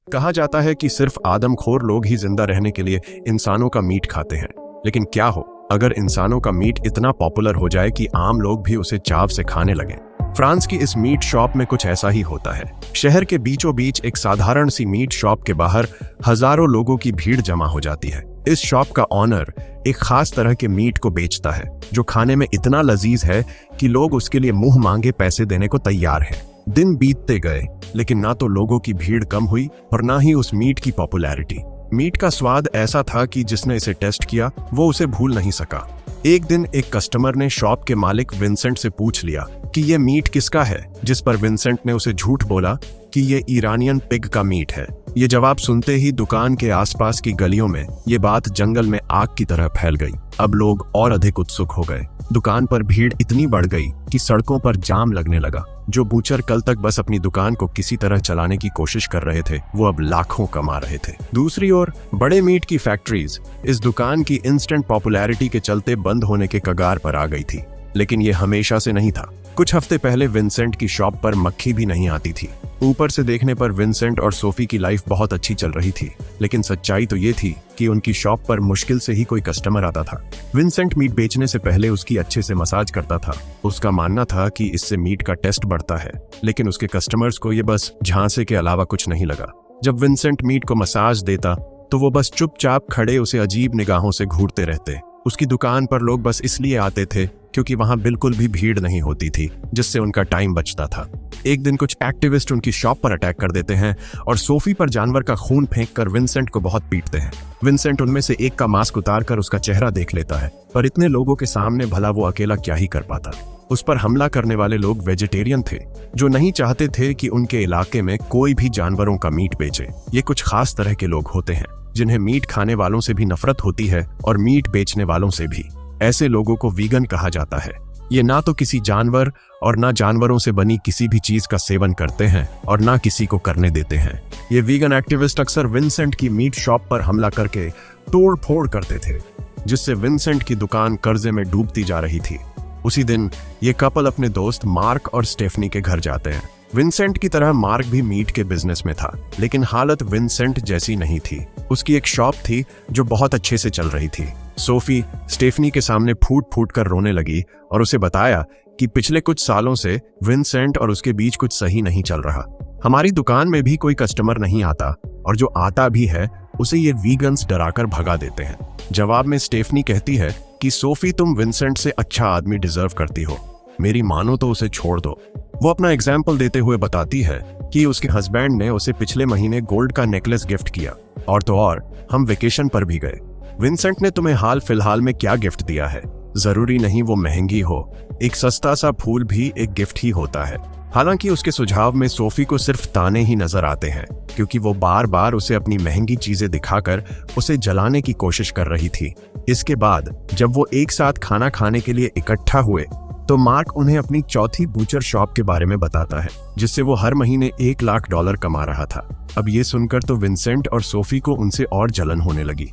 कहा जाता है कि सिर्फ आदमखोर लोग ही जिंदा रहने के लिए इंसानों का मीट खाते हैं, लेकिन क्या हो अगर इंसानों का मीट इतना पॉपुलर हो जाए कि आम लोग भी उसे चाव से खाने लगें। फ्रांस की इस मीट शॉप में कुछ ऐसा ही होता है। शहर के बीचों बीच एक साधारण सी मीट शॉप के बाहर हजारों लोगों की भीड़ जमा हो जाती है। इस शॉप का ऑनर एक खास तरह के मीट को बेचता है जो खाने में इतना लजीज है कि लोग उसके लिए मुंह मांगे पैसे देने को तैयार हैं। दिन बीतते गए, लेकिन ना तो लोगों की भीड़ कम हुई और ना ही उस मीट की पॉपुलैरिटी। मीट का स्वाद ऐसा था कि जिसने इसे टेस्ट किया वो उसे भूल नहीं सका। एक दिन एक कस्टमर ने शॉप के मालिक विंसेंट से पूछ लिया कि ये मीट किसका है, जिस पर विंसेंट ने उसे झूठ बोला कि ये ईरानियन पिग का मीट है। ये जवाब सुनते ही दुकान के आसपास की गलियों में ये बात जंगल में आग की तरह फैल गई। अब लोग और अधिक उत्सुक हो गए। दुकान पर भीड़ इतनी बढ़ गई कि सड़कों पर जाम लगने लगा। जो बूचर कल तक बस अपनी दुकान को किसी तरह चलाने की कोशिश कर रहे थे, वो अब लाखों कमा रहे थे। दूसरी ओर बड़े मीट की फैक्ट्रीज इस दुकान की इंस्टेंट पॉपुलैरिटी के चलते बंद होने के कगार पर आ गई थी, लेकिन ये हमेशा से नहीं था। कुछ हफ्ते पहले विंसेंट की शॉप पर मक्खी भी नहीं आती थी। ऊपर से देखने पर विंसेंट और सोफी की लाइफ बहुत अच्छी चल रही थी, लेकिन सच्चाई तो ये थी कि उनकी शॉप पर मुश्किल से ही कोई कस्टमर आता था। विंसेंट मीट बेचने से पहले उसकी अच्छे से मसाज करता था। उसका मानना था कि इससे मीट का टेस्ट बढ़ता है, लेकिन उसके कस्टमर्स को ये बस झांसे के अलावा कुछ नहीं लगा। जब विंसेंट मीट को मसाज देता तो वो बस चुपचाप खड़े उसे अजीब निगाहों से घूरते रहते। उसकी दुकान पर लोग बस इसलिए आते थे क्योंकि वहां बिल्कुल भी भीड़ नहीं होती थी, जिससे उनका टाइम बचता था। एक दिन कुछ एक्टिविस्ट उनकी शॉप पर अटैक कर देते हैं और सोफी पर जानवर का खून फेंककर विंसेंट को बहुत पीटते हैं। विंसेंट उनमें से एक का मास्क उतारकर उसका चेहरा देख लेता है, पर इतने लोगों के सामने भला वो अकेला क्या ही कर पाता। उस पर हमला करने वाले लोग वेजिटेरियन थे, जो नहीं चाहते थे कि उनके इलाके में कोई भी जानवरों का मीट बेचे। ये कुछ खास तरह के लोग होते हैं जिन्हें मीट खाने वालों से भी नफरत होती है और मीट बेचने वालों से भी। ऐसे लोगों को वीगन कहा जाता है। ये ना तो किसी जानवर और ना जानवरों से बनी किसी भी चीज का सेवन करते हैं और ना किसी को करने देते हैं। ये वीगन एक्टिविस्ट अक्सर विंसेंट की मीट शॉप पर हमला करके तोड़ फोड़ करते थे, जिससे विंसेंट की दुकान कर्जे में डूबती जा रही थी। उसी दिन ये कपल अपने दोस्त मार्क और स्टेफनी के घर जाते हैं। विंसेंट की तरह मार्क भी मीट के बिजनेस में था, लेकिन हालत विंसेंट जैसी नहीं थी। उसकी एक शॉप थी जो बहुत अच्छे से चल रही थी। सोफी स्टेफनी के सामने फूट फूट कर रोने लगी और उसे बताया कि पिछले कुछ सालों से विंसेंट और उसके बीच कुछ सही नहीं चल रहा। हमारी दुकान में भी कोई कस्टमर नहीं आता और जो आता भी है उसे ये वीगन्स डराकर भगा देते हैं। जवाब में स्टेफनी कहती है कि सोफी, तुम विंसेंट से अच्छा आदमी डिजर्व करती हो, मेरी मानो तो उसे छोड़ दो। वो अपना एग्जाम्पल देते हुए बताती है कि उसके हस्बैंड ने उसे पिछले महीने गोल्ड का नेकलेस गिफ्ट किया, और तो और हम वेकेशन पर भी गए। विंसेंट ने तुम्हें हाल फिलहाल में क्या गिफ्ट दिया है? जरूरी नहीं वो महंगी हो, एक सस्ता सा फूल भी एक गिफ्ट ही होता है। हालांकि उसके सुझाव में सोफी को सिर्फ ताने ही नजर आते हैं, क्योंकि वो बार बार उसे अपनी महंगी चीजें दिखाकर उसे जलाने की कोशिश कर रही थी। इसके बाद जब वो एक साथ खाना खाने के लिए इकट्ठा हुए तो मार्क उन्हें अपनी चौथी बूचर शॉप के बारे में बताता है, जिससे वो हर महीने $1 लाख कमा रहा था। अब ये सुनकर तो विंसेंट और सोफी को उनसे और जलन होने लगी।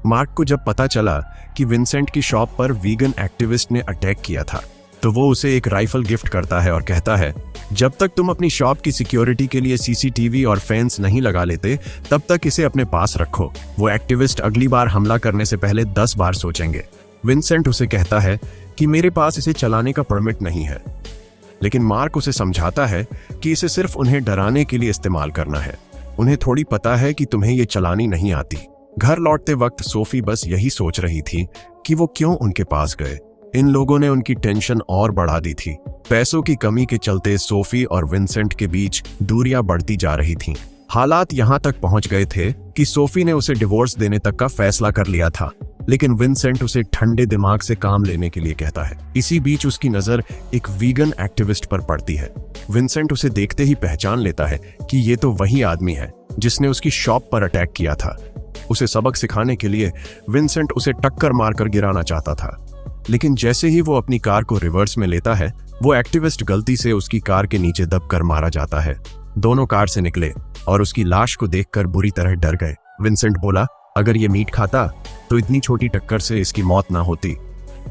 मार्क को जब पता चला कि विंसेंट की शॉप पर वीगन एक्टिविस्ट ने अटैक किया था, तो वो उसे एक राइफल गिफ्ट करता है और कहता है, जब तक तुम अपनी शॉप की सिक्योरिटी के लिए सीसीटीवी और फेंस नहीं लगा लेते, तब तक इसे अपने पास रखो। वो एक्टिविस्ट अगली बार हमला करने से पहले 10 बार सोचेंगे। विंसेंट उसे कहता है कि मेरे पास इसे चलाने का परमिट नहीं है, लेकिन मार्क उसे समझाता है कि इसे सिर्फ उन्हें डराने के लिए इस्तेमाल करना है। उन्हें थोड़ी पता है कि तुम्हें ये चलानी नहीं आती। घर लौटते वक्त सोफी बस यही सोच रही थी कि वो क्यों उनके पास गए। इन लोगों ने उनकी टेंशन और बढ़ा दी थी। पैसों की कमी के चलते सोफी और विंसेंट के बीच दूरियां बढ़ती जा रही थीं। हालात यहां तक पहुंच गए थे कि सोफी ने उसे डिवोर्स देने तक का फैसला कर लिया था, लेकिन विंसेंट उसे ठंडे दिमाग से काम लेने के लिए कहता है। इसी बीच उसकी नजर एक वीगन एक्टिविस्ट पर पड़ती है। विंसेंट उसे देखते ही पहचान लेता है कि ये तो वही आदमी है जिसने उसकी शॉप पर अटैक किया था। उसे सबक सिखाने के लिए विंसेंट उसे टक्कर मारकर गिराना चाहता था, लेकिन जैसे ही वो अपनी कार को रिवर्स में लेता है, वो एक्टिविस्ट गलती से उसकी कार के नीचे दबकर मारा जाता है। दोनों कार से निकले और उसकी लाश को देखकर बुरी तरह डर गए। विंसेंट बोला, अगर ये मीट खाता तो इतनी छोटी टक्कर से इसकी मौत ना होती।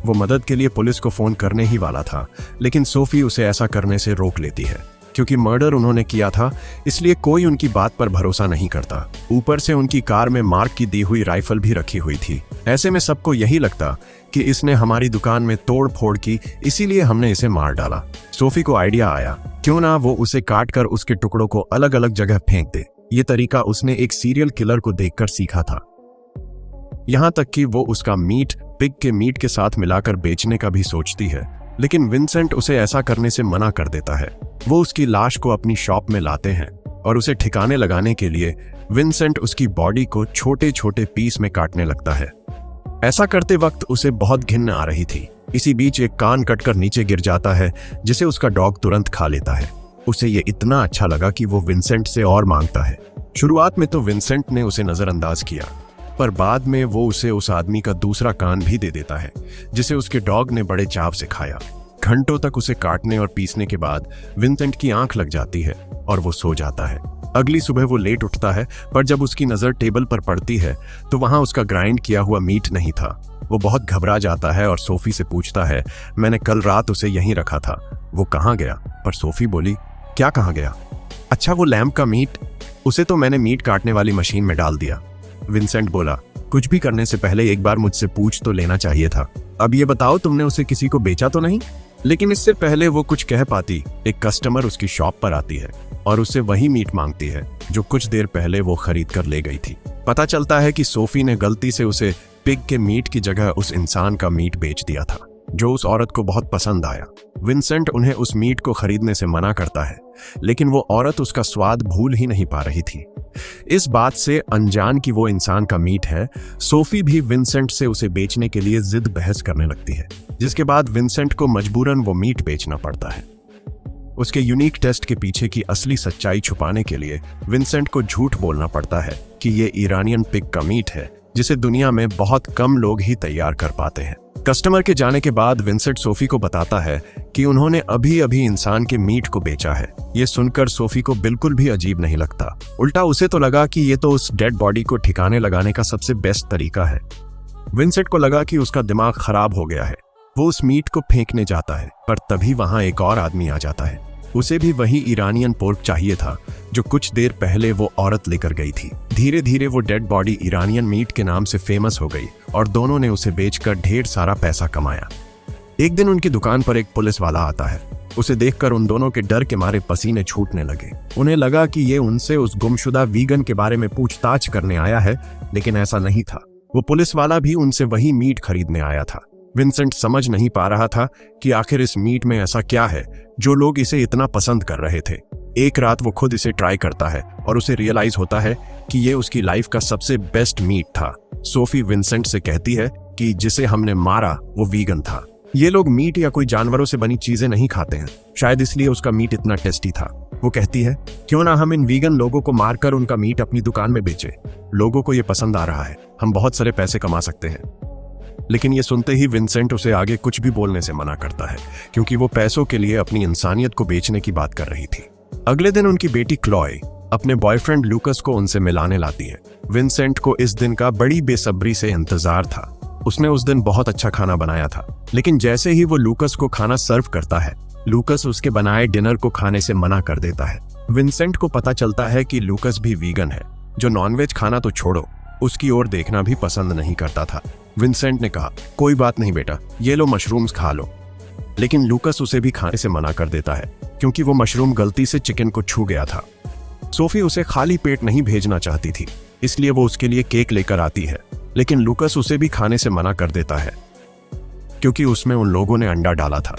वो मदद के लिए पुलिस को फोन करने ही वाला था, लेकिन सोफी उसे ऐसा करने से रोक लेती है, क्योंकि मर्डर उन्होंने किया था, इसलिए कोई उनकी बात पर भरोसा नहीं करता। ऊपर से उनकी कार में मार्क की दी हुई राइफल भी रखी हुई थी। ऐसे में सबको यही लगता कि इसने हमारी दुकान में तोड़ फोड़ की, इसीलिए हमने इसे मार डाला। सोफी को आइडिया आया, क्यों ना वो उसे काट कर उसके टुकड़ों को अलग अलग जगह फेंक दे। ये तरीका उसने एक सीरियल किलर को देखकर सीखा था। यहाँ तक कि वो उसका मीट पिग के मीट के साथ मिलाकर बेचने का भी सोचती है, लेकिन विंसेंट उसे ऐसा करने से मना कर देता है। वो उसकी लाश को अपनी शॉप में लाते हैं और उसे ठिकाने लगाने के लिए विंसेंट उसकी बॉडी को छोटे छोटे पीस में काटने लगता है। ऐसा करते वक्त उसे बहुत घिन आ रही थी। इसी बीच एक कान कटकर नीचे गिर जाता है, जिसे उसका डॉग तुरंत खा लेता है। उसे ये इतना अच्छा लगा कि वो विंसेंट से और मांगता है। शुरुआत में तो विंसेंट ने उसे नजरअंदाज किया, पर बाद में वो उसे उस आदमी का दूसरा कान भी दे देता है, जिसे उसके डॉग ने बड़े चाव से खाया। घंटों तक उसे काटने और पीसने के बाद विंसेंट की आंख लग जाती है और वो सो जाता है। अगली सुबह वो लेट उठता है, पर जब उसकी नजर टेबल पर पड़ती है तो वहां उसका ग्राइंड किया हुआ मीट नहीं था। वो बहुत घबरा जाता है और सोफी से पूछता है, मैंने कल रात उसे यहीं रखा था, वो कहाँ गया? पर सोफी बोली, क्या कहाँ गया? अच्छा, वो लैम्प का मीट, उसे तो मैंने मीट काटने वाली मशीन में डाल दिया। विंसेंट बोला, कुछ भी करने से पहले एक बार मुझसे पूछ तो लेना चाहिए था। अब ये बताओ, तुमने उसे किसी को बेचा तो नहीं? लेकिन इससे पहले वो कुछ कह पाती, एक कस्टमर उसकी शॉप पर आती है और उससे वही मीट मांगती है जो कुछ देर पहले वो खरीद कर ले गई थी। पता चलता है कि सोफी ने गलती से उसे पिग के मीट की जगह उस इंसान का मीट बेच दिया था, जो उस औरत को बहुत पसंद आया। विंसेंट उन्हें उस मीट को खरीदने से मना करता है, लेकिन वो औरत उसका स्वाद भूल ही नहीं पा रही थी। इस बात से अनजान कि वो इंसान का मीट है, सोफी भी विंसेंट से उसे बेचने के लिए जिद बहस करने लगती है, जिसके बाद विंसेंट को मजबूरन वो मीट बेचना पड़ता है। उसके यूनिक टेस्ट के पीछे की असली सच्चाई छुपाने के लिए विंसेंट को झूठ बोलना पड़ता है कि ये ईरानियन पिग का मीट है, जिसे दुनिया में बहुत कम लोग ही तैयार कर पाते हैं। कस्टमर के जाने के बाद विंसेंट सोफी को बताता है कि उन्होंने अभी अभी इंसान के मीट को बेचा है। ये सुनकर सोफी को बिल्कुल भी अजीब नहीं लगता, उल्टा उसे तो लगा कि ये तो उस डेड बॉडी को ठिकाने लगाने का सबसे बेस्ट तरीका है। विंसेंट को लगा कि उसका दिमाग खराब हो गया है। वो उस मीट को फेंकने जाता है, पर तभी वहां एक और आदमी आ जाता है। उसे भी वही ईरानियन पोर्क चाहिए था जो कुछ देर पहले वो औरत लेकर गई थी। धीरे धीरे वो डेड बॉडी ईरानियन मीट के नाम से फेमस हो गई और दोनों ने उसे बेचकर ढेर सारा पैसा कमाया। एक दिन उनकी दुकान पर एक पुलिस वाला आता है। उसे देखकर उन दोनों के डर के मारे पसीने छूटने लगे। उन्हें लगा कि ये उनसे उस गुमशुदा वीगन के बारे में पूछताछ करने आया है, लेकिन ऐसा नहीं था। वो पुलिस वाला भी उनसे वही मीट खरीदने आया था। विंसेंट समझ नहीं पा रहा था कि आखिर इस मीट में ऐसा क्या है जो लोग इसे इतना पसंद कर रहे थे। एक रात वो खुद इसे ट्राई करता है और उसे रियलाइज होता है कि ये उसकी लाइफ का सबसे बेस्ट मीट था। सोफी विंसेंट से कहती है कि जिसे हमने मारा वो वीगन था। ये लोग मीट या कोई जानवरों से बनी चीजें नहीं खाते हैं, शायद इसलिए उसका मीट इतना टेस्टी था। वो कहती है, क्यों ना हम इन वीगन लोगों को मारकर उनका मीट अपनी दुकान में बेचे। लोगों को ये पसंद आ रहा है, हम बहुत सारे पैसे कमा सकते हैं। लेकिन ये सुनते ही विंसेंट उसे आगे कुछ भी बोलने से मना करता है, क्योंकि वो पैसों के लिए अपनी इंसानियत को बेचने की बात कर रही थी। अगले दिन उनकी बेटी क्लॉय अपने बॉयफ्रेंड लूकस को उनसे मिलाने लाती है। विंसेंट को इस दिन का बड़ी बेसब्री से इंतजार था। उसने उस दिन बहुत अच्छा खाना बनाया था, लेकिन जैसे ही वो लूकस को खाना सर्व करता है, लूकस उसके बनाए डिनर को खाने से मना कर देता है। विंसेंट को पता चलता है कि लूकस भी वीगन है, जो नॉनवेज खाना तो छोड़ो, उसकी ओर देखना भी पसंद नहीं करता था। विंसेंट ने कहा, कोई बात नहीं बेटा, ये लो मशरूम्स खा लो। लेकिन लूकस उसे भी खाने से मना कर देता है, क्योंकि वो मशरूम गलती से चिकन को छू गया था। सोफी उसे खाली पेट नहीं भेजना चाहती थी, इसलिए वो उसके लिए केक लेकर आती है, लेकिन लूकस उसे भी खाने से मना कर देता है, क्योंकि उसमें उन लोगों ने अंडा डाला था।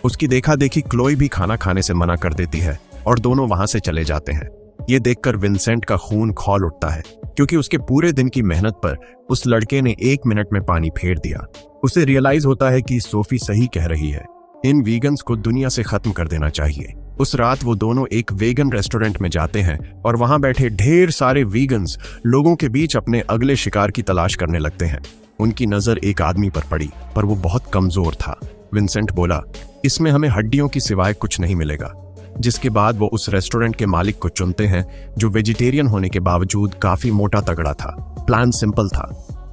उसकी देखा देखी क्लोई भी खाना खाने से मना कर देती है और दोनों वहां से चले जाते हैं। ये देखकर विंसेंट का खून खौल उठता है, क्योंकि उसके पूरे दिन की मेहनत पर उस लड़के ने 1 मिनट में पानी फेर दिया। उसे रियलाइज होता है कि सोफी सही कह रही है, इन वीगन्स को दुनिया से खत्म कर देना चाहिए। उस रात वो दोनों एक वेगन रेस्टोरेंट में जाते हैं और वहां बैठे ढेर सारे वीगन्स लोगों के बीच अपने अगले शिकार की तलाश करने लगते हैं। उनकी नजर एक आदमी पर पड़ी, पर वो बहुत कमजोर था। विंसेंट बोला, इसमें हमें हड्डियों की सिवाय कुछ नहीं मिलेगा। जिसके बाद वो उस रेस्टोरेंट के मालिक को चुनते हैं, जो वेजिटेरियन होने के बावजूद काफी मोटा तगड़ा था। प्लान सिंपल था,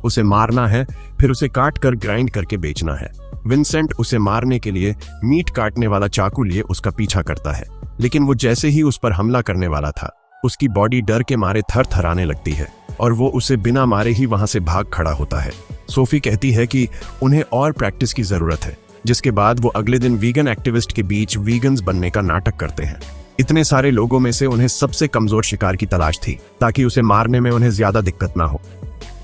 उसे मारना है, फिर उसे काट कर ग्राइंड करके बेचना है। विंसेंट उसे मारने के लिए मीट काटने वाला चाकू लिए उसका पीछा करता है, लेकिन वो जैसे ही उस पर हमला करने वाला था, उसकी बॉडी डर के मारे थर थराने लगती है और वो उसे बिना मारे ही वहां से भाग खड़ा होता है। सोफी कहती है कि उन्हें और प्रैक्टिस की जरूरत है, जिसके बाद वो अगले दिन वीगन एक्टिविस्ट के बीच वीगन्स बनने का नाटक करते हैं। इतने सारे लोगों में से उन्हें सबसे कमजोर शिकार की तलाश थी, ताकि उसे मारने में उन्हें ज्यादा दिक्कत ना हो।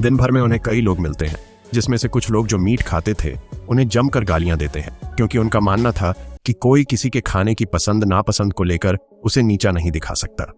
दिन भर में उन्हें कई लोग मिलते हैं, जिसमें से कुछ लोग जो मीट खाते थे उन्हें जमकर गालियां देते हैं, क्योंकि उनका मानना था कि कोई किसी के खाने की पसंद नापसंद को लेकर उसे नीचा नहीं दिखा सकता।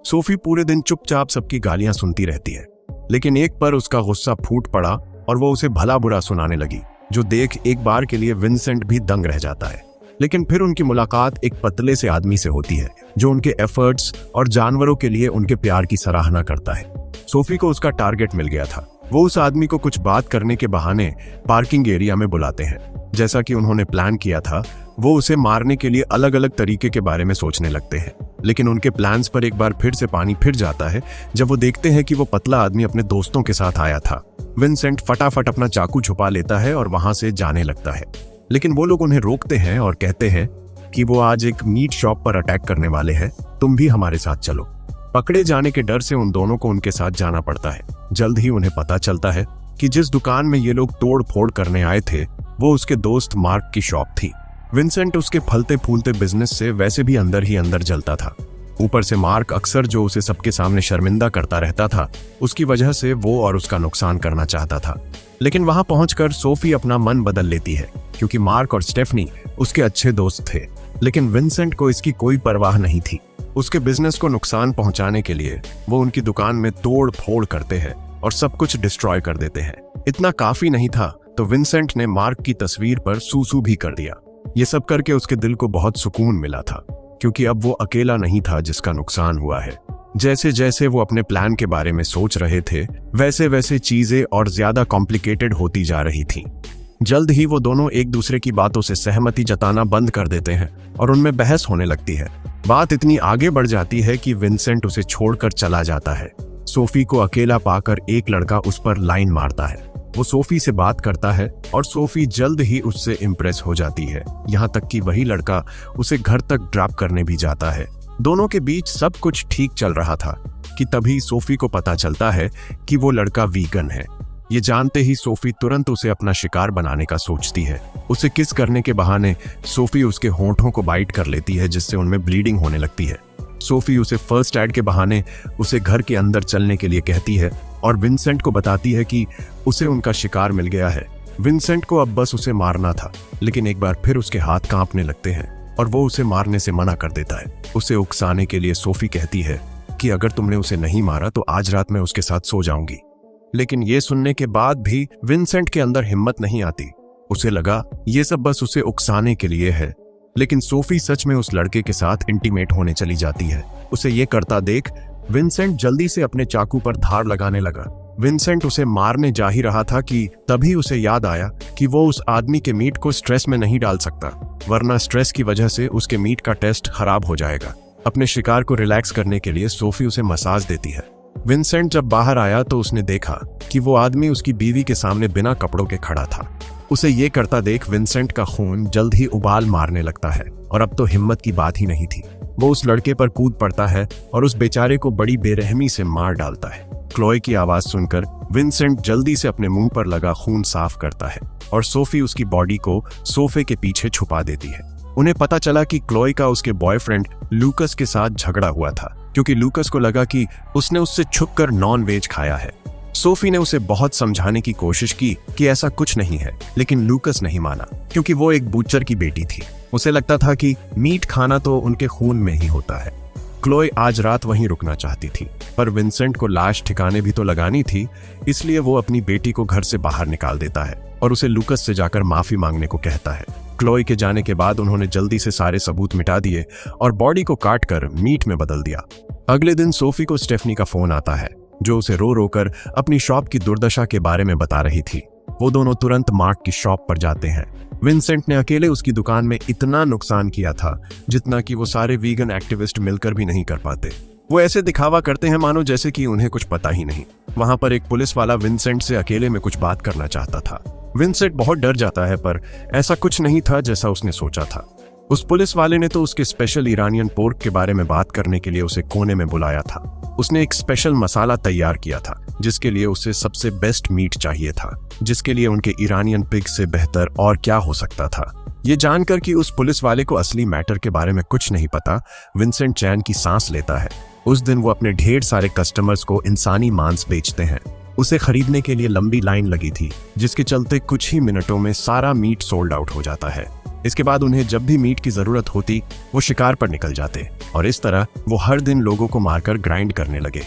सोफी पूरे दिन चुपचाप सबकी गालियां सुनती रहती है, लेकिन एक पर उसका गुस्सा फूट पड़ा और वो उसे भला बुरा सुनाने लगी, जो देख एक बार के लिए विंसेंट भी दंग रह जाता है। लेकिन फिर उनकी मुलाकात एक पतले से आदमी से होती है, जो उनके एफर्ट्स और जानवरों के लिए उनके प्यार की सराहना करता है। सोफी को उसका टारगेट मिल गया था। वो उस आदमी को कुछ बात करने के बहाने पार्किंग एरिया में बुलाते हैं। जैसा कि उन्होंने प्लान किया था, वो उसे मारने के लिए अलग अलग तरीके के बारे में सोचने लगते हैं, लेकिन उनके प्लान्स पर एक बार फिर से पानी फिर जाता है जब वो देखते हैं कि वो पतला आदमी अपने दोस्तों के साथ आया था। विंसेंट फटाफट अपना चाकू छुपा लेता है और वहां से जाने लगता है, लेकिन वो लोग उन्हें रोकते हैं और कहते हैं कि वो आज एक मीट शॉप पर अटैक करने वाले हैं, तुम भी हमारे साथ चलो। पकड़े जाने के डर से उन दोनों को उनके साथ जाना पड़ता है। जल्द ही उन्हें पता चलता है कि जिस दुकान में ये लोग तोड़ फोड़ करने आए थे वो उसके दोस्त मार्क की शॉप थी। विंसेंट उसके फलते फूलते बिजनेस से वैसे भी अंदर ही अंदर जलता था। ऊपर से मार्क अक्सर जो उसे सबके सामने शर्मिंदा करता रहता था, उसकी वजह से वो और उसका नुकसान करना चाहता था। लेकिन वहां पहुंचकर सोफी अपना मन बदल लेती है, क्योंकि मार्क और स्टेफनी उसके अच्छे दोस्त थे। लेकिन विंसेंट को इसकी कोई परवाह नहीं थी। उसके बिजनेस को नुकसान पहुंचाने के लिए वो उनकी दुकान में तोड़ फोड़ करते हैं और सब कुछ डिस्ट्रॉय कर देते हैं। इतना काफी नहीं था तो विंसेंट ने मार्क की तस्वीर पर सूसू भी कर दिया। ये सब करके उसके दिल को बहुत सुकून मिला था, क्योंकि अब वो अकेला नहीं था जिसका नुकसान हुआ है। जैसे जैसे वो अपने प्लान के बारे में सोच रहे थे, वैसे वैसे चीजें और ज्यादा कॉम्प्लिकेटेड होती जा रही थी। जल्द ही वो दोनों एक दूसरे की बातों से सहमति जताना बंद कर देते हैं और उनमें बहस होने लगती है। बात इतनी आगे बढ़ जाती है कि विंसेंट उसे छोड़कर चला जाता है। सोफी को अकेला पाकर एक लड़का उस पर लाइन मारता है। वो सोफी से बात करता है और सोफी जल्द ही उससे इम्प्रेस हो जाती है, यहाँ तक कि वही लड़का उसे घर तक ड्रॉप करने भी जाता है। दोनों के बीच सब कुछ ठीक चल रहा था कि तभी सोफी को पता चलता है कि वो लड़का वीगन है। ये जानते ही सोफी तुरंत उसे अपना शिकार बनाने का सोचती है। उसे किस करने के बहाने सोफी उसके होंठों को बाइट कर लेती है, जिससे उनमें ब्लीडिंग होने लगती है। सोफी उसे फर्स्ट एड के बहाने उसे घर के अंदर चलने के लिए कहती है और विंसेंट को बताती है कि उसे उनका शिकार मिल गया है। विंसेंट को अब बस उसे मारना था, लेकिन एक बार फिर उसके हाथ कांपने लगते हैं और वो उसे मारने से मना कर देता है। उसे उकसाने के लिए सोफी कहती है कि अगर तुमने उसे नहीं मारा तो आज रात मैं उसके साथ सो जाऊंगी। लेकिन ये सुनने के बाद भी विंसेंट के अंदर हिम्मत नहीं आती। उसे लगा ये सब बस उसे उकसाने के लिए है, लेकिन सोफी सच में उस लड़के के साथ इंटीमेट होने चली जाती है। उसे ये करता देख विंसेंट जल्दी से अपने चाकू पर धार लगाने लगा। विंसेंट उसे मारने जा ही रहा था कि तभी उसे याद आया कि वो उस आदमी के मीट को स्ट्रेस में नहीं डाल सकता, वरना स्ट्रेस की वजह से उसके मीट का टेस्ट खराब हो जाएगा। अपने शिकार को रिलैक्स करने के लिए सोफी उसे मसाज देती है। विंसेंट जब बाहर आया तो उसने देखा कि वो आदमी उसकी बीवी के सामने बिना कपड़ों के खड़ा था। उसे ये करता देख विंसेंट का खून जल्द ही उबाल मारने लगता है और अब तो हिम्मत की बात ही नहीं थी। वो उस लड़के पर कूद पड़ता है और उस बेचारे को बड़ी बेरहमी से मार डालता है। क्लोए की आवाज सुनकर विंसेंट जल्दी से अपने मुंह पर लगा खून साफ करता है और सोफी उसकी बॉडी को सोफे के पीछे छुपा देती है। उन्हें पता चला कि क्लोए का उसके बॉयफ्रेंड लूकस के साथ झगड़ा हुआ था, क्योंकि लूकस को लगा कि उसने उससे छुपकर नॉन वेज खाया है। सोफी ने उसे बहुत समझाने की कोशिश की कि ऐसा कुछ नहीं है, लेकिन लूकस नहीं माना, क्योंकि वो एक बूचर की बेटी थी। उसे लगता था कि मीट खाना तो उनके खून में ही होता है। क्लोए आज रात वहीं रुकना चाहती थी, पर विंसेंट को लाश ठिकाने भी तो लगानी थी, इसलिए वो अपनी बेटी को घर से बाहर निकाल देता है और उसे लूकस से जाकर माफी मांगने को कहता है। क्लोए के जाने के बाद उन्होंने जल्दी से सारे सबूत मिटा दिए और बॉडी को काटकर मीट में बदल दिया। अगले दिन सोफी को स्टेफनी का फोन आता है, जो उसे रो रो कर अपनी शॉप की दुर्दशा के बारे में बता रही थी। वो दोनों तुरंत मार्क की शॉप पर जाते हैं। विंसेंट ने अकेले उसकी दुकान में इतना नुकसान किया था जितना कि वो सारे वीगन एक्टिविस्ट मिलकर भी नहीं कर पाते। वो ऐसे दिखावा करते हैं मानो जैसे कि उन्हें कुछ पता ही नहीं। वहां पर एक पुलिस वाला विंसेंट से अकेले में कुछ बात करना चाहता था। विंसेंट बहुत डर जाता है, पर ऐसा कुछ नहीं था जैसा उसने सोचा था। उस पुलिस वाले ने तो उसके स्पेशल ईरानियन पोर्क के बारे में बात करने के लिए उसे कोने में बुलाया था। उसने एक स्पेशल मसाला तैयार किया था जिसके लिए उसे सबसे बेस्ट मीट चाहिए था, जिसके लिए उनके ईरानियन पिग से बेहतर और क्या हो सकता था। ये जानकर कि उस पुलिस वाले को असली मैटर के बारे में कुछ नहीं पता, विंसेंट चैन की सांस लेता है। उस दिन वो अपने ढेर सारे कस्टमर्स को इंसानी मांस बेचते हैं। उसे खरीदने के लिए लंबी लाइन लगी थी, जिसके चलते कुछ ही मिनटों में सारा मीट सोल्ड आउट हो जाता है। इसके बाद उन्हें जब भी मीट की जरूरत होती वो शिकार पर निकल जाते और इस तरह वो हर दिन लोगों को मारकर ग्राइंड करने लगे।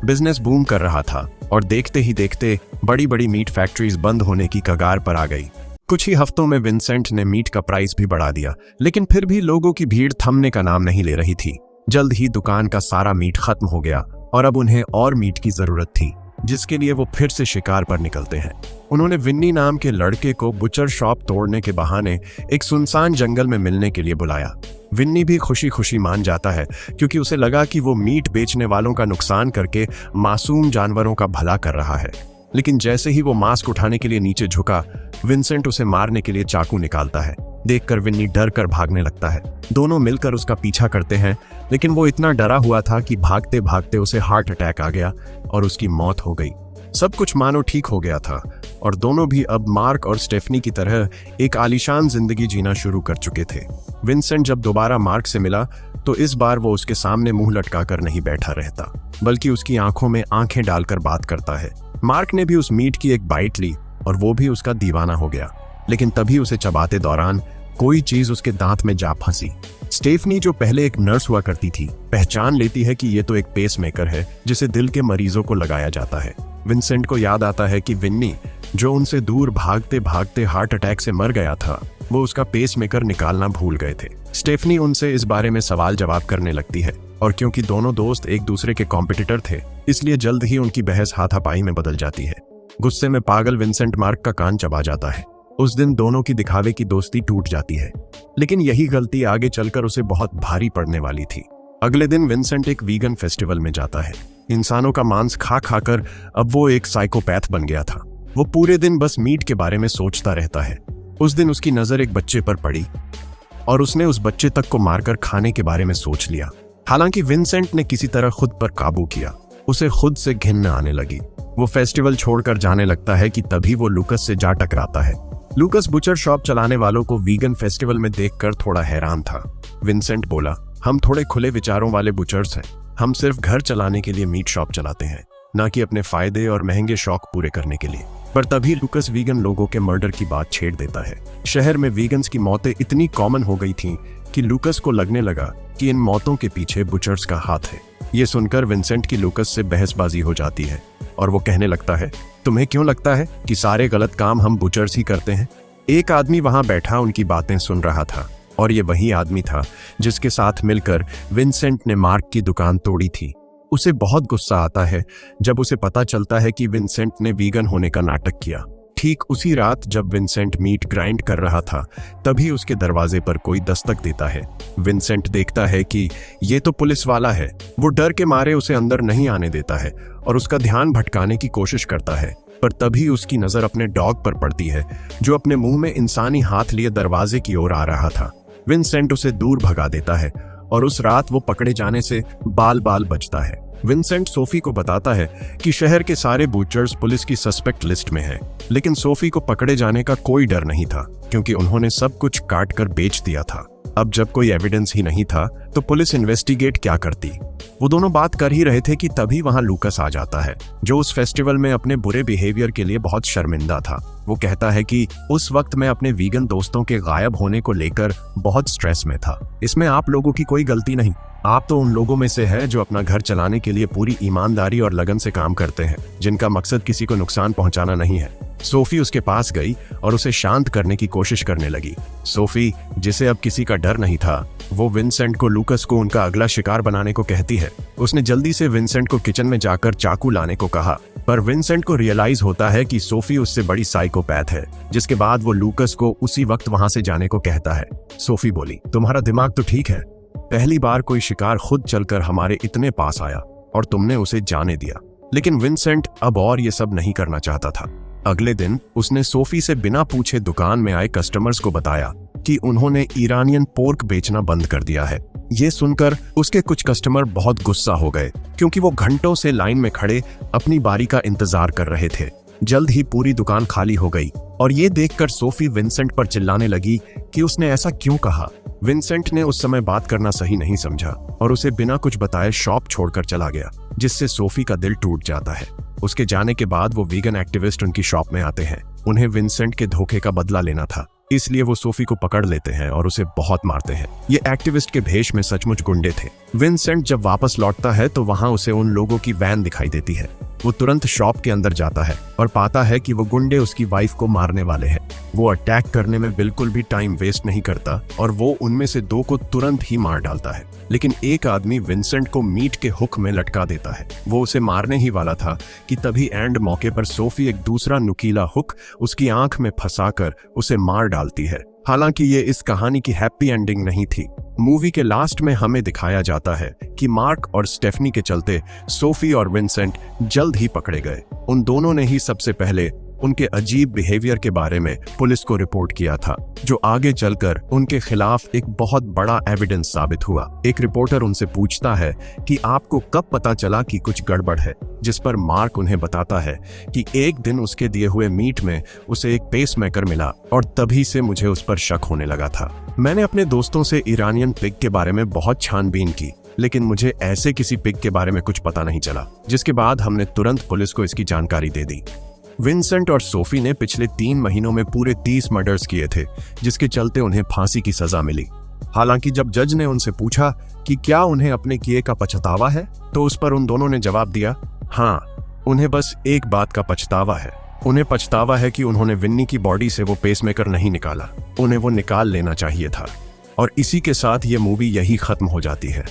बिजनेस बूम कर रहा था और देखते ही देखते बड़ी बड़ी मीट फैक्ट्रीज बंद होने की कगार पर आ गई। कुछ ही हफ्तों में विंसेंट ने मीट का प्राइस भी बढ़ा दिया, लेकिन फिर भी लोगों की भीड़ थमने का नाम नहीं ले रही थी। जल्द ही दुकान का सारा मीट खत्म हो गया और अब उन्हें और मीट की जरूरत थी, जिसके लिए वो फिर से शिकार पर निकलते हैं। उन्होंने विन्नी नाम के लड़के को बुचर शॉप तोड़ने के बहाने एक सुनसान जंगल में मिलने के लिए बुलाया। विन्नी भी खुशी खुशी मान जाता है, क्योंकि उसे लगा कि वो मीट बेचने वालों का नुकसान करके मासूम जानवरों का भला कर रहा है। लेकिन जैसे ही वो मास्क उठाने के लिए नीचे झुका, विंसेंट उसे मारने के लिए चाकू निकालता है। देखकर विन्नी डर कर भागने लगता है। दोनों मिलकर उसका पीछा करते हैं, लेकिन वो इतना डरा हुआ था कि भागते भागते उसे हार्ट अटैक आ गया और उसकी मौत हो गई। सब कुछ मानो ठीक हो गया था और दोनों भी अब मार्क और स्टेफनी की तरह एक आलीशान जिंदगी जीना शुरू कर चुके थे। विंसेंट जब दोबारा मार्क से मिला तो इस बार वो उसके सामने मुंह लटकाकर नहीं बैठा रहता, बल्कि उसकी आंखों में आंखें डालकर बात करता है। मार्क ने भी उस मीट की एक बाइट ली और वो भी उसका दीवाना हो गया, लेकिन तभी उसे चबाते दौरान कोई चीज उसके दांत में जा फंसी। स्टेफनी, जो पहले एक नर्स हुआ करती थी, पहचान लेती है कि ये तो एक पेसमेकर है जिसे दिल के मरीजों को लगाया जाता है। विंसेंट को याद आता है कि विन्नी, जो उनसे दूर भागते भागते हार्ट अटैक से मर गया था, वो उसका पेसमेकर निकालना भूल गए थे। स्टेफनी उनसे इस बारे में सवाल जवाब करने लगती है और क्योंकि दोनों दोस्त एक दूसरे के कॉम्पिटिटर थे, इसलिए जल्द ही उनकी बहस हाथापाई में बदल जाती है। गुस्से में पागल विंसेंट मार्क का कान चबा जाता है। उस दिन दोनों की दिखावे की दोस्ती टूट जाती है, लेकिन यही गलती आगे चलकर उसे बहुत भारी पड़ने वाली थी। अगले दिन विंसेंट एक वीगन फेस्टिवल में जाता है। इंसानों का मांस खा खाकर अब वो एक साइकोपैथ बन गया था। वो पूरे दिन बस मीट के बारे में सोचता रहता है। उस दिन उसकी नजर एक बच्चे पर पड़ी और उसने उस बच्चे तक को मारकर खाने के बारे में सोच लिया। हालांकि विंसेंट ने किसी तरह खुद पर काबू किया। उसे खुद से घिन आने लगी। वो फेस्टिवल छोड़कर जाने लगता है कि तभी वो लूकस से जा टकराता है। लूकस बुचर शॉप चलाने वालों को वीगन फेस्टिवल में देखकर थोड़ा हैरान था। विंसेंट बोला, हम थोड़े खुले विचारों वाले बुचर्स हैं। हम सिर्फ घर चलाने के लिए मीट शॉप चलाते हैं, ना कि अपने फायदे और महंगे शौक पूरे करने के लिए। पर तभी लूकस वीगन लोगों के मर्डर की बात छेड़ देता है। शहर में वीगन्स की मौतें इतनी कॉमन हो गई थीं कि लूकस को लगने लगा कि इन मौतों के पीछे बुचर्स का हाथ है। ये सुनकर विंसेंट की लूकस से बहसबाजी हो जाती है और वो कहने लगता है, तुम्हें क्यों लगता है कि सारे गलत काम हम बुचर्स ही करते हैं? एक आदमी वहां बैठा उनकी बातें सुन रहा था और ये वही आदमी था जिसके साथ मिलकर विंसेंट ने मार्क की दुकान तोड़ी थी। उसे बहुत गुस्सा आता है जब उसे पता चलता है कि विंसेंट ने वीगन होने का नाटक किया। ठीक उसी रात जब विंसेंट मीट ग्राइंड कर रहा था, तभी उसके दरवाजे पर कोई दस्तक देता है। विंसेंट देखता है कि ये तो पुलिस वाला है। वो डर के मारे उसे अंदर नहीं आने देता है और उसका ध्यान भटकाने की कोशिश करता है, पर तभी उसकी नजर अपने डॉग पर पड़ती है, जो अपने मुंह में इंसानी हाथ लिए दरवाजे की ओर आ रहा था। विंसेंट उसे दूर भगा देता है और उस रात वो पकड़े जाने से बाल बाल बचता है। विंसेंट सोफी को बताता है कि शहर के सारे बूचर्स पुलिस की सस्पेक्ट लिस्ट में हैं, लेकिन सोफी को पकड़े जाने का कोई डर नहीं था, क्योंकि उन्होंने सब कुछ काट कर बेच दिया था। अब जब कोई एविडेंस ही नहीं था तो पुलिस इन्वेस्टिगेट क्या करती? वो दोनों बात कर ही रहे थे कि तभी वहां लूकस आ जाता है, जो उस फेस्टिवल में अपने बुरे बिहेवियर के लिए बहुत शर्मिंदा था। वो कहता है कि उस वक्त मैं अपने वीगन दोस्तों के गायब होने को लेकर बहुत स्ट्रेस में था। इसमें आप लोगों की कोई गलती नहीं। आप तो उन लोगों में से है जो अपना घर चलाने के लिए पूरी ईमानदारी और लगन से काम करते हैं, जिनका मकसद किसी को नुकसान पहुंचाना नहीं है। सोफी उसके पास गई और उसे शांत करने की कोशिश करने लगी। सोफी, जिसे अब किसी का डर नहीं था, वो विंसेंट को लूकस को उनका अगला शिकार बनाने को कहती है। उसने जल्दी से विंसेंट को किचन में जाकर चाकू लाने को कहा, पर विंसेंट को रियलाइज होता है कि सोफी उससे बड़ी साइकोपैथ है, जिसके बाद वो लूकस को उसी वक्त वहां से जाने को कहता है। सोफी बोली, तुम्हारा दिमाग तो ठीक है। पहली बार कोई शिकार खुद चलकर हमारे इतने पास आया और तुमने उसे जाने दिया। लेकिन विंसेंट अब और ये सब नहीं करना चाहता था। अगले दिन उसने सोफी से बिना पूछे दुकान में आए कस्टमर्स को बताया कि उन्होंने ईरानियन पोर्क बेचना बंद कर दिया है। ये सुनकर उसके कुछ कस्टमर बहुत गुस्सा हो गए, क्योंकि वो घंटों से लाइन में खड़े अपनी बारी का इंतजार कर रहे थे। जल्द ही पूरी दुकान खाली हो गई और ये देखकर सोफी विंसेंट पर चिल्लाने लगी कि उसने ऐसा क्यों कहा। विंसेंट ने उस समय बात करना सही नहीं समझा और उसे बिना कुछ बताए शॉप छोड़कर चला गया, जिससे सोफी का दिल टूट जाता है। उसके जाने के बाद वो वीगन एक्टिविस्ट उनकी शॉप में आते हैं। उन्हें विंसेंट के धोखे का बदला लेना था, इसलिए वो सोफी को पकड़ लेते हैं और उसे बहुत मारते हैं। ये एक्टिविस्ट के भेष में सचमुच गुंडे थे। विंसेंट जब वापस लौटता है तो वहां उसे उन लोगों की वैन दिखाई देती है। वो तुरंत शॉप के अंदर जाता है और पाता है कि वो गुंडे उसकी वाइफ को मारने वाले हैं। वो अटैक करने में बिल्कुल भी टाइम वेस्ट नहीं करता और वो उनमें से 2 को तुरंत ही मार डालता है। लेकिन एक आदमी विंसेंट को मीट के हुक में लटका देता है। वो उसे मारने ही वाला था कि तभी एंड मौके पर सोफी एक दूसरा नुकीला हुक उसकी आंख में फंसाकर उसे मार डालती है। हालांकि ये इस कहानी की हैप्पी एंडिंग नहीं थी। मूवी के लास्ट में हमें दिखाया जाता है कि मार्क और स्टेफनी के चलते सोफी और विंसेंट जल्द ही पकड़े गए। उन दोनों ने ही सबसे पहले उनके अजीब बिहेवियर के बारे में पुलिस को रिपोर्ट किया था, जो आगे चलकर उनके खिलाफ एक बहुत बड़ा एविडेंस साबित हुआ। एक रिपोर्टर उनसे पूछता है कि आपको कब पता चला कि कुछ गड़बड़ है, जिस पर मार्क उन्हें बताता है कि एक दिन उसके दिए हुए मीट में उसे एक पेसमेकर मिला और तभी से मुझे उस पर शक होने लगा था। मैंने अपने दोस्तों से ईरानियन पिग के बारे में बहुत छानबीन की, लेकिन मुझे ऐसे किसी पिग के बारे में कुछ पता नहीं चला, जिसके बाद हमने तुरंत पुलिस को इसकी जानकारी दे दी। विंसेंट और सोफी ने पिछले 3 महीनों में पूरे 30 मर्डर्स किए थे, जिसके चलते उन्हें फांसी की सजा मिली। हालांकि जब जज ने उनसे पूछा कि क्या उन्हें अपने किए का पछतावा है, तो उस पर उन दोनों ने जवाब दिया, हाँ, उन्हें बस एक बात का पछतावा है। उन्हें पछतावा है कि उन्होंने विन्नी की बॉडी से वो पेसमेकर नहीं निकाला। उन्हें वो निकाल लेना चाहिए था। और इसी के साथ ये मूवी यही खत्म हो जाती है।